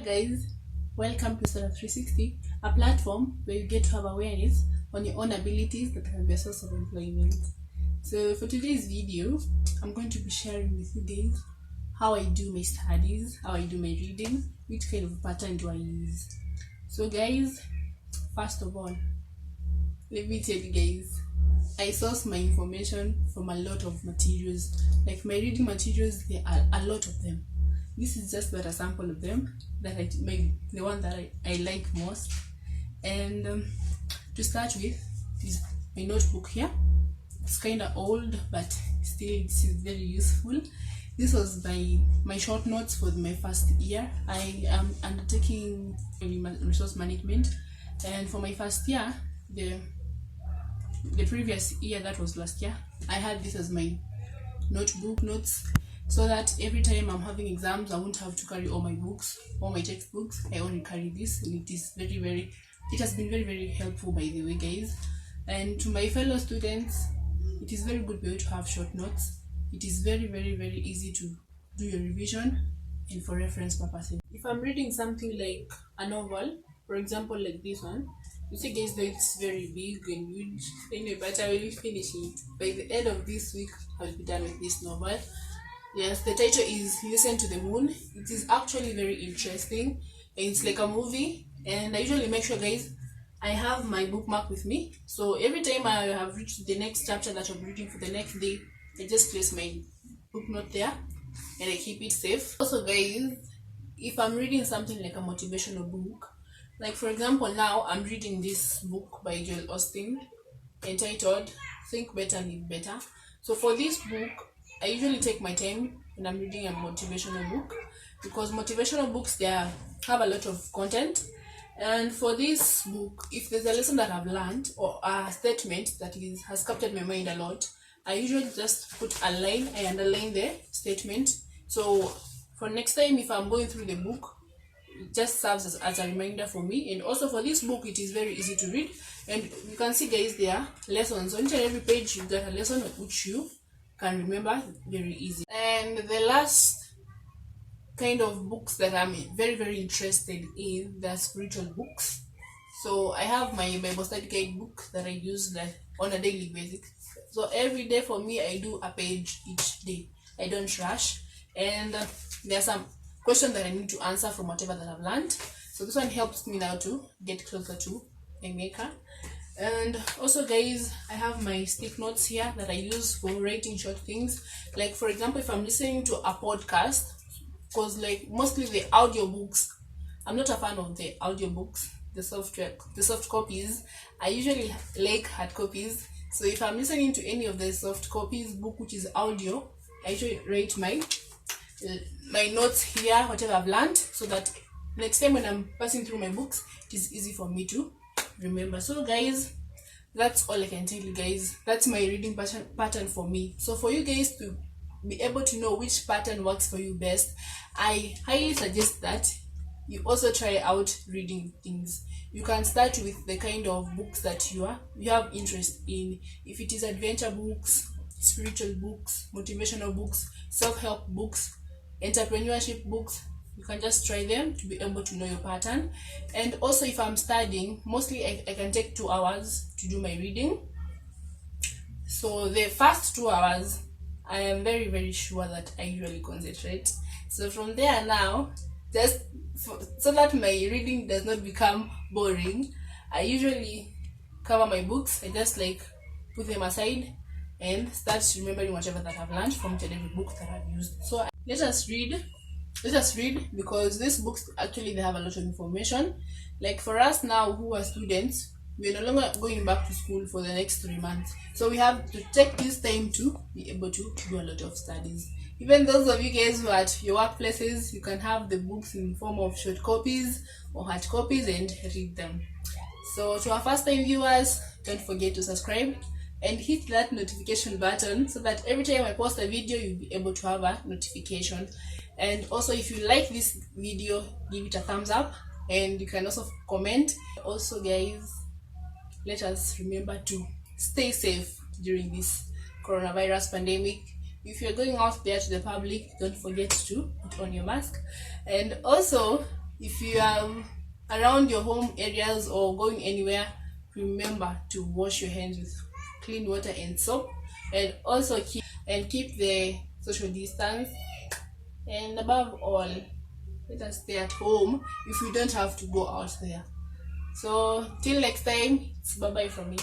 guys, welcome to Startup 360, a platform where you get to have awareness on your own abilities that can be a source of employment. So for today's video, I'm going to be sharing with you guys how I do my studies, how I do my reading, which kind of pattern do I use. So guys, first of all, let me tell you guys, I source my information from a lot of materials. Like my reading materials, there are a lot of them. This is just but a sample of them that the one that I like most. And to start with is my notebook here. It's kind of old, but still this is very useful. This was my short notes for my first year. I am undertaking resource management, and for my first year, the previous year, that was last year, I had this as my notebook notes, so that every time I'm having exams, I won't have to carry all my books, all my textbooks. I only carry this, and it is it has been very helpful, by the way, guys. And to my fellow students, it is very good for you to have short notes. It is very easy to do your revision and for reference purposes. If I'm reading something like a novel, for example, like this one, you see guys, though it's very big and huge, anyway, but I will finish it. By the end of this week, I'll be done with this novel. Yes, the title is Listen to the Moon. It is actually very interesting. It's like a movie, and I usually make sure, guys, I have my bookmark with me. So every time I have reached the next chapter that I'm reading for the next day, I just place my book note there and I keep it safe. Also, guys, if I'm reading something like a motivational book, like for example, now I'm reading this book by Joel Austin entitled Think Better, Live Better. So for this book, I usually take my time when I'm reading a motivational book, because motivational books, they have a lot of content. And for this book, if there's a lesson that I've learned or a statement that has captured my mind a lot, I usually just put a line, I underline the statement. So for next time, if I'm going through the book, it just serves as a reminder for me. And also for this book, it is very easy to read. And you can see, guys, there are lessons. On each and every page, you've got a lesson which you can remember very easy. And the last kind of books that I'm very interested in, the spiritual books. So I have my Bible study guide book that I use on a daily basis. So every day for me, I do a page each day. I don't rush. And there are some questions that I need to answer from whatever that I've learned. So this one helps me now to get closer to my maker. And also, guys, I have my stick notes here that I use for writing short things. Like for example, if I'm listening to a podcast, because like mostly the audiobooks, I'm not a fan of the audiobooks, the soft copies. I usually like hard copies. So if I'm listening to any of the soft copies book which is audio, I usually write my notes here, whatever I've learned, so that next time when I'm passing through my books, it is easy for me to remember. So guys, that's all I can tell you, guys. That's my reading pattern for me. So for you guys to be able to know which pattern works for you best, I highly suggest that you also try out reading things. You can start with the kind of books that you have interest in. If it is adventure books, spiritual books, motivational books, self-help books, entrepreneurship books, you can just try them to be able to know your pattern. And also, if I'm studying, mostly I can take 2 hours to do my reading. So the first 2 hours, I am very sure that I usually concentrate. So from there now, just so that my reading does not become boring, I usually cover my books. I just put them aside and start remembering whatever that I've learned from every book that I've used. So let us read, because these books actually, they have a lot of information. Like for us now who are students, we're no longer going back to school for the next 3 months. So we have to take this time to be able to do a lot of studies. Even those of you guys who are at your workplaces, you can have the books in form of short copies or hard copies and read them. So to our first time viewers, don't forget to subscribe and hit that notification button so that every time I post a video, you'll be able to have a notification. And also, if you like this video, give it a thumbs up, and you can also comment. Also, guys, let us remember to stay safe during this coronavirus pandemic. If you're going out there to the public, don't forget to put on your mask. And also, if you are around your home areas or going anywhere, remember to wash your hands with clean water and soap, and also keep the social distance, and above all, let us stay at home if you don't have to go out there. So till next time, it's bye bye from me.